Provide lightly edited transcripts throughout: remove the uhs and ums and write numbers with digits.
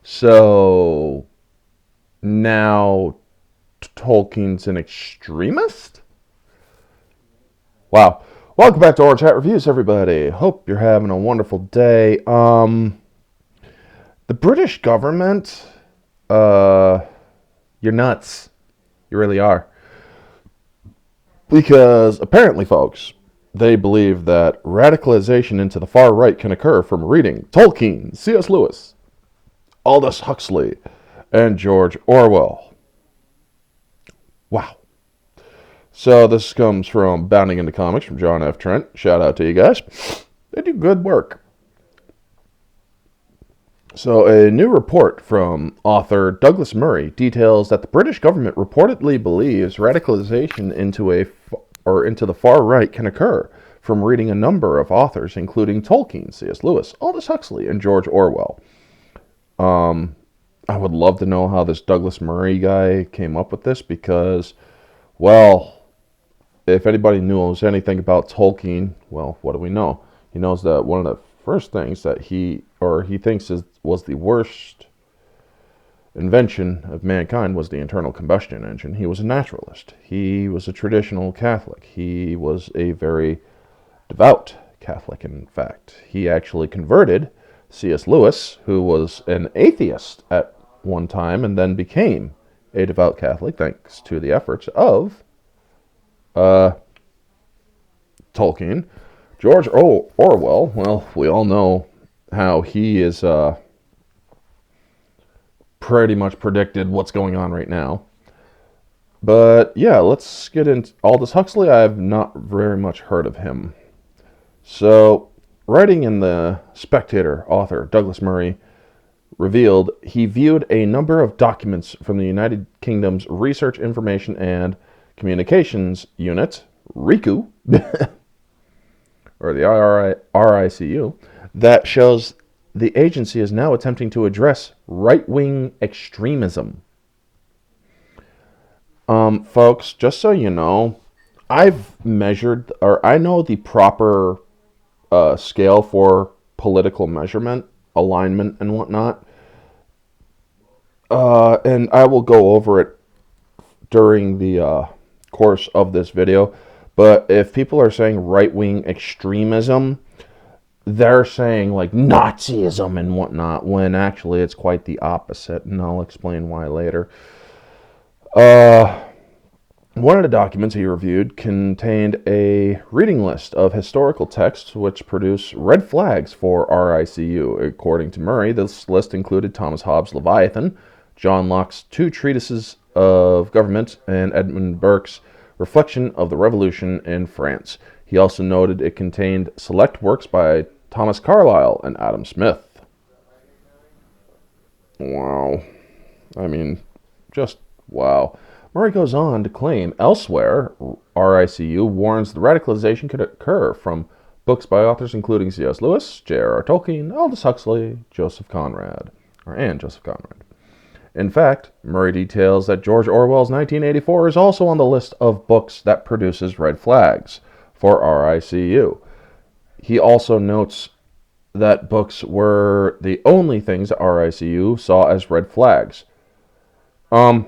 So now Tolkien's an extremist? Wow. Welcome back to Our Chat Reviews, everybody. Hope you're having a wonderful day. The British government, you're nuts. You really are. Because apparently, folks, they believe that radicalization into the far right can occur from reading Tolkien, C.S. Lewis, Aldous Huxley, and George Orwell. Wow. So this comes from Bounding into Comics from John F. Trent. Shout out to you guys. They do good work. So a new report from author Douglas Murray details that the British government reportedly believes radicalization into the far right can occur from reading a number of authors, including Tolkien, C.S. Lewis, Aldous Huxley, and George Orwell. I would love to know how this Douglas Murray guy came up with this because, well, if anybody knows anything about Tolkien, well, what do we know? He knows that one of the first things that he thinks was the worst invention of mankind was the internal combustion engine. He was a naturalist. He was a traditional Catholic. He was a very devout Catholic, in fact. He actually converted C.S. Lewis, who was an atheist at one time and then became a devout Catholic thanks to the efforts of Tolkien. George Orwell, well, we all know how he is pretty much predicted what's going on right now. But yeah, let's get into Aldous Huxley. I have not very much heard of him. So, writing in the Spectator, author Douglas Murray revealed he viewed a number of documents from the United Kingdom's Research, Information and Communications Unit, RICU, or the RICU, that shows the agency is now attempting to address right-wing extremism. Folks, just so you know, I've measured, or I know the proper scale for political measurement, alignment, and whatnot. And I will go over it during the course of this video. But if people are saying right-wing extremism, they're saying like Nazism and whatnot, when actually it's quite the opposite, and I'll explain why later. One of the documents he reviewed contained a reading list of historical texts which produce red flags for RICU. According to Murray, this list included Thomas Hobbes' Leviathan, John Locke's two treatises of government, and Edmund Burke's Reflection of the Revolution in France. He also noted it contained select works by Thomas Carlyle and Adam Smith. Wow. I mean, just wow. Murray goes on to claim elsewhere, RICU warns the radicalization could occur from books by authors including C.S. Lewis, j.r.r. Tolkien, Aldous Huxley, and Joseph Conrad. In fact, Murray details that George Orwell's 1984 is also on the list of books that produces red flags for RICU. He also notes that books were the only things that RICU saw as red flags. I'm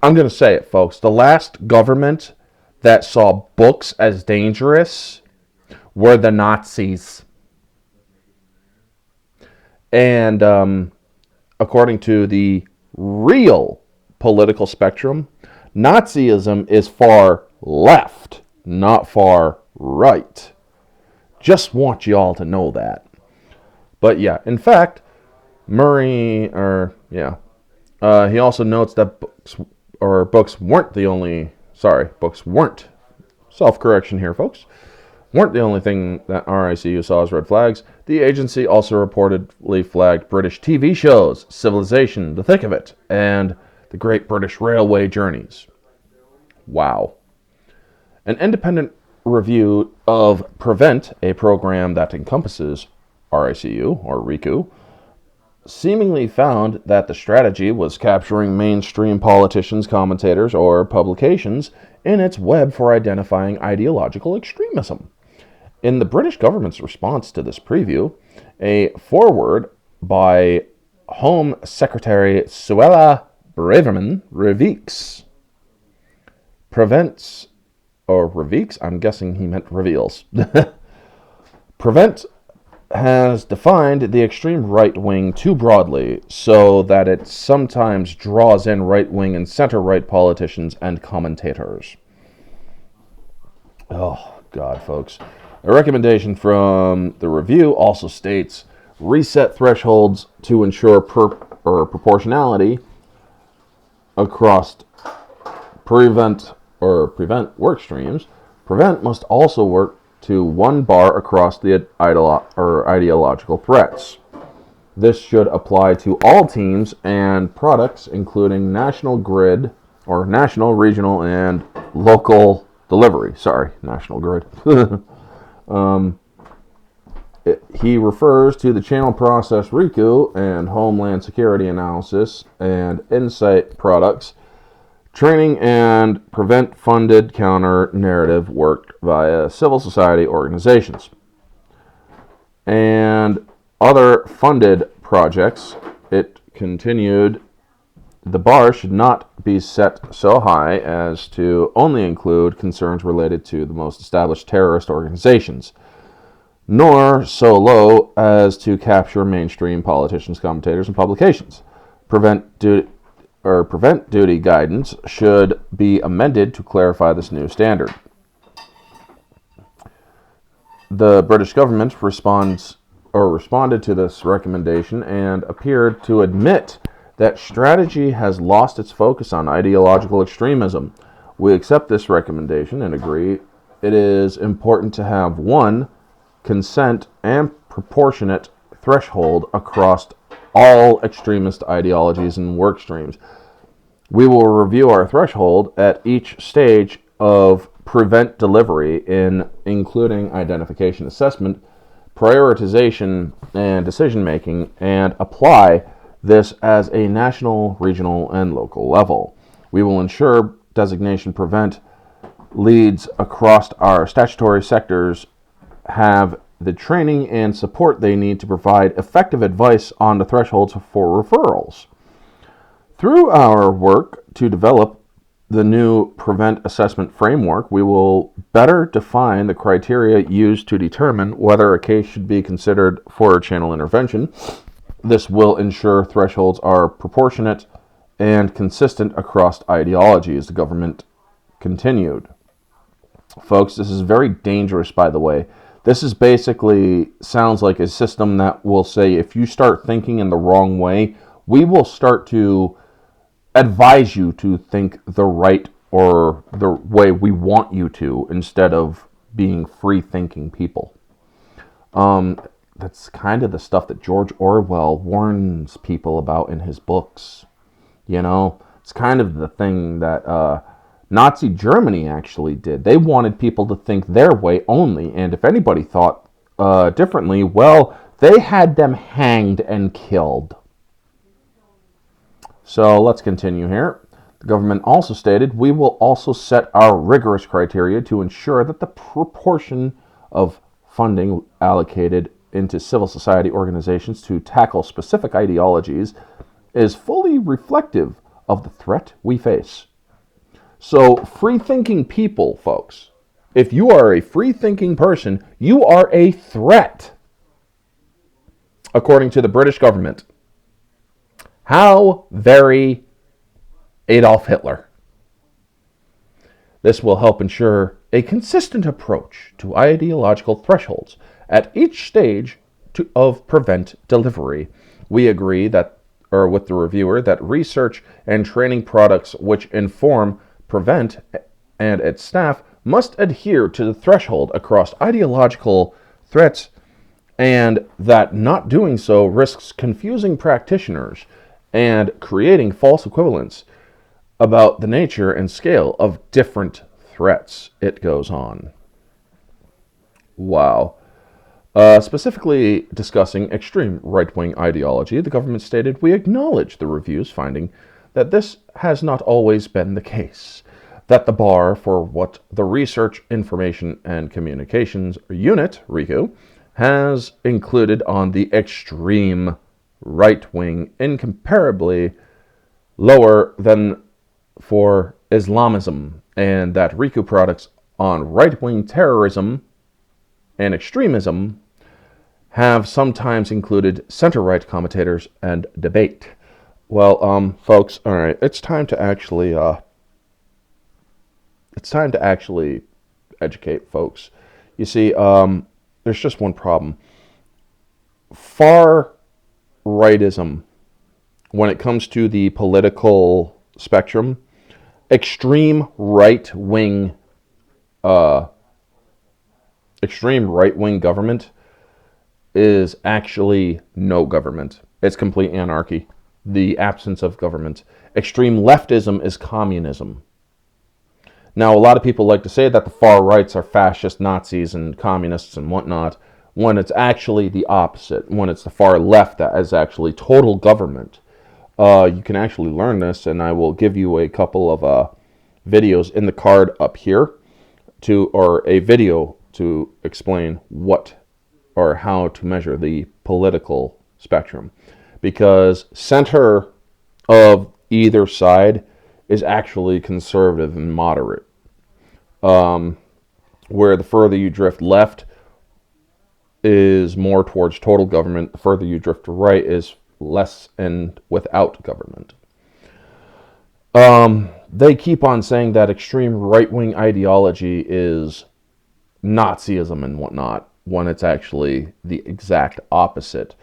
going to say it, folks. The last government that saw books as dangerous were the Nazis. And according to the real political spectrum, Nazism is far left, not far right. Just want you all to know that. But yeah, in fact, Murray, he also notes that books weren't, self-correction here, folks, weren't the only thing that RICU saw as red flags. The agency also reportedly flagged British TV shows, Civilization, The Thick of It, and The Great British Railway Journeys. Wow. An independent review of Prevent, a program that encompasses RICU, or RICU, seemingly found that the strategy was capturing mainstream politicians, commentators, or publications in its web for identifying ideological extremism. In the British government's response to this preview, a foreword by Home Secretary Suella Braverman reveals, I'm guessing he meant reveals. Prevent has defined the extreme right wing too broadly so that it sometimes draws in right wing and center right politicians and commentators. Oh, God, folks. A recommendation from the review also states reset thresholds to ensure proportionality across prevent work streams. Prevent must also work to one bar across the ideological threats. This should apply to all teams and products, including national, regional, and local delivery. Sorry, national grid. He refers to the channel process RICU and Homeland Security Analysis and Insight products, training and prevent-funded counter-narrative work via civil society organizations, and other funded projects. It continued, the bar should not be set so high as to only include concerns related to the most established terrorist organizations, nor so low as to capture mainstream politicians, commentators, and publications. Prevent duty guidance should be amended to clarify this new standard. The British government responded to this recommendation and appeared to admit that strategy has lost its focus on ideological extremism. We accept this recommendation and agree it is important to have one consent and proportionate threshold across all extremist ideologies and work streams. We will review our threshold at each stage of prevent delivery, including identification, assessment, prioritization, and decision making, and apply this as a national, regional, and local level. We will ensure designation prevent leads across our statutory sectors have the training and support they need to provide effective advice on the thresholds for referrals. Through our work to develop the new prevent assessment framework, we will better define the criteria used to determine whether a case should be considered for a channel intervention. This will ensure thresholds are proportionate and consistent across ideologies, the government continued. Folks, this is very dangerous, by the way. This is basically sounds like a system that will say if you start thinking in the wrong way, we will start to advise you to think the right or the way we want you to instead of being free-thinking people. That's kind of the stuff that George Orwell warns people about in his books. You know, it's kind of the thing that Nazi Germany actually did. They wanted people to think their way only, and if anybody thought differently, well, they had them hanged and killed. So let's continue here. The government also stated, we will also set our rigorous criteria to ensure that the proportion of funding allocated into civil society organizations to tackle specific ideologies is fully reflective of the threat we face. So, free-thinking people, folks, if you are a free-thinking person, you are a threat, according to the British government. How very Adolf Hitler. This will help ensure a consistent approach to ideological thresholds at each stage of prevent delivery. We agree with the reviewer that research and training products which inform prevent and its staff must adhere to the threshold across ideological threats, and that not doing so risks confusing practitioners and creating false equivalence about the nature and scale of different threats. It goes on. Wow. Specifically discussing extreme right-wing ideology, the government stated, we acknowledge the review's finding that this has not always been the case. that the bar for what the Research, Information, and Communications Unit, RICU, has included on the extreme right wing incomparably lower than for Islamism, and that RICU products on right wing terrorism and extremism have sometimes included center-right commentators and debate. Well, folks, all right, it's time to actually educate folks. You see, there's just one problem. Far rightism, when it comes to the political spectrum, extreme right-wing government is actually no government. It's complete anarchy, the absence of government. Extreme leftism is communism. Now, a lot of people like to say that the far rights are fascist Nazis and communists and whatnot, when it's actually the opposite, when it's the far left that is actually total government. You can actually learn this, and I will give you a couple of videos in the card up here, or a video to explain what or how to measure the political spectrum. Because center of either side is actually conservative and moderate. Where the further you drift left is more towards total government, the further you drift right is less and without government. They keep on saying that extreme right-wing ideology is Nazism and whatnot, when it's actually the exact opposite.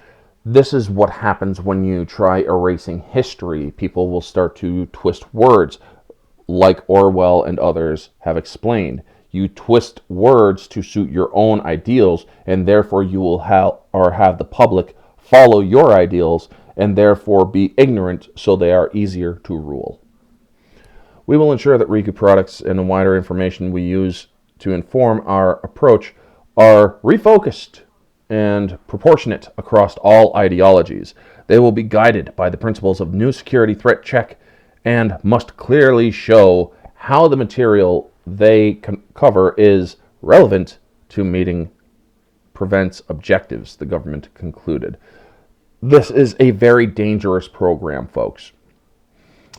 This is what happens when you try erasing history. People will start to twist words, like Orwell and others have explained. You twist words to suit your own ideals, and therefore you will have the public follow your ideals, and therefore be ignorant, so they are easier to rule. We will ensure that RICU products and the wider information we use to inform our approach are refocused and proportionate across all ideologies. They will be guided by the principles of new security threat check and must clearly show how the material they cover is relevant to meeting prevents objectives, the government concluded. This is a very dangerous program, folks.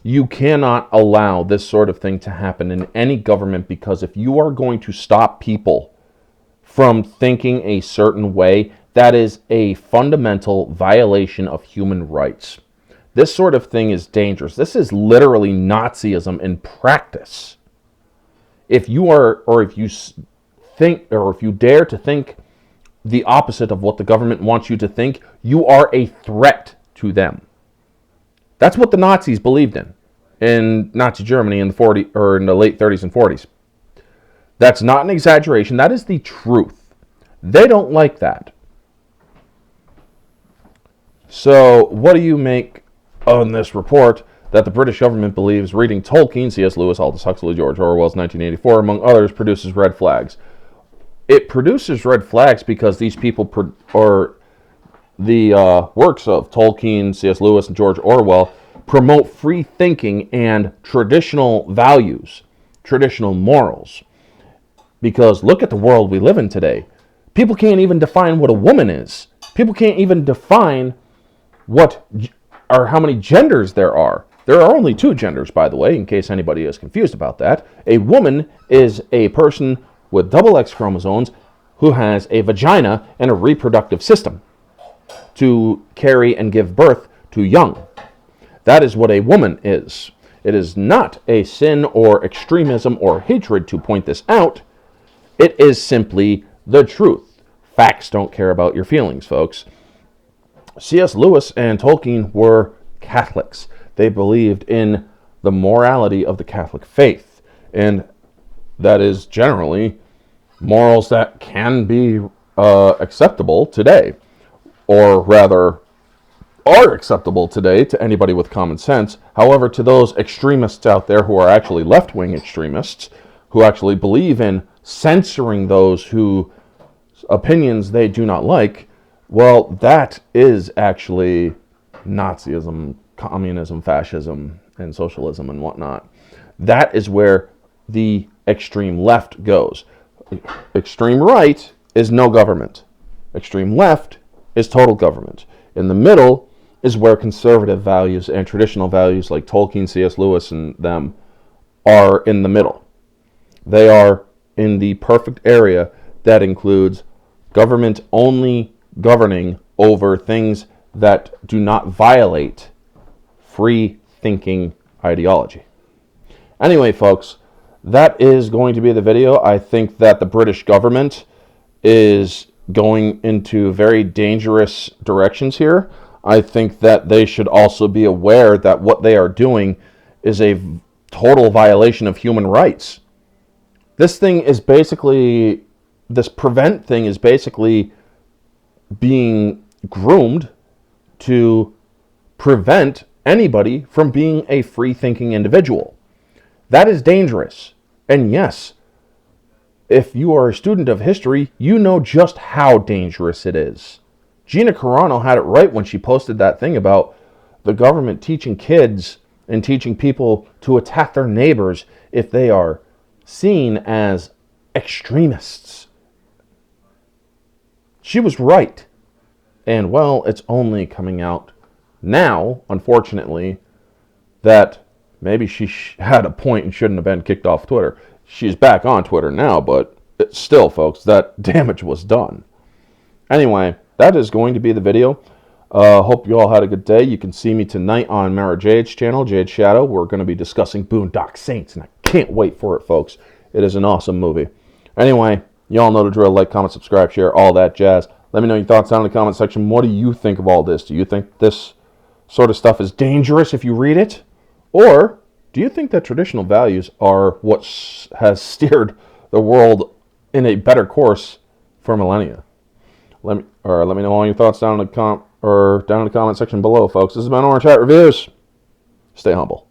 You cannot allow this sort of thing to happen in any government, because if you are going to stop people from thinking a certain way, that is a fundamental violation of human rights. This sort of thing is dangerous. This is literally Nazism in practice. If you dare to think the opposite of what the government wants you to think, you are a threat to them. That's what the Nazis believed in Nazi Germany in the late 30s and 40s. That's not an exaggeration. That is the truth. They don't like that. So, what do you make on this report that the British government believes reading Tolkien, C.S. Lewis, Aldous Huxley, George Orwell's 1984, among others, produces red flags? It produces red flags because these people, or the works of Tolkien, C.S. Lewis, and George Orwell, promote free thinking and traditional values, traditional morals. Because look at the world we live in today. People can't even define what a woman is. People can't even define how many genders there are. There are only two genders, by the way, in case anybody is confused about that. A woman is a person with double X chromosomes who has a vagina and a reproductive system to carry and give birth to young. That is what a woman is. It is not a sin or extremism or hatred to point this out. It is simply the truth. Facts don't care about your feelings, folks. C.S. Lewis and Tolkien were Catholics. They believed in the morality of the Catholic faith, and that is generally morals that can be acceptable today, or rather are acceptable today to anybody with common sense. However, to those extremists out there who are actually left-wing extremists, who actually believe in censoring those whose opinions they do not like, well, that is actually Nazism, communism, fascism, and socialism and whatnot. That is where the extreme left goes. Extreme right is no government. Extreme left is total government. In the middle is where conservative values and traditional values like Tolkien, C.S. Lewis, and them are in the middle. They are in the perfect area that includes government only governing over things that do not violate free thinking ideology. Anyway, folks, that is going to be the video. I think that the British government is going into very dangerous directions here. I think that they should also be aware that what they are doing is a total violation of human rights. This prevent thing is basically being groomed to prevent anybody from being a free-thinking individual. That is dangerous. And yes, if you are a student of history, you know just how dangerous it is. Gina Carano had it right when she posted that thing about the government teaching kids and teaching people to attack their neighbors if they are seen as extremists. She was right. And, well, it's only coming out now, unfortunately, that maybe she had a point and shouldn't have been kicked off Twitter. She's back on Twitter now, but still, folks, that damage was done. Anyway, that is going to be the video. Hope you all had a good day. You can see me tonight on Mara Jade's channel, Jade Shadow. We're going to be discussing Boondock Saints, and I can't wait for it, folks. It is an awesome movie. Anyway, you all know the drill. Like, comment, subscribe, share, all that jazz. Let me know your thoughts down in the comment section. What do you think of all this? Do you think this sort of stuff is dangerous if you read it? Or do you think that traditional values are what has steered the world in a better course for millennia? Let me know all your thoughts down in the comment section below, folks. This has been Orange Hat Reviews. Stay humble.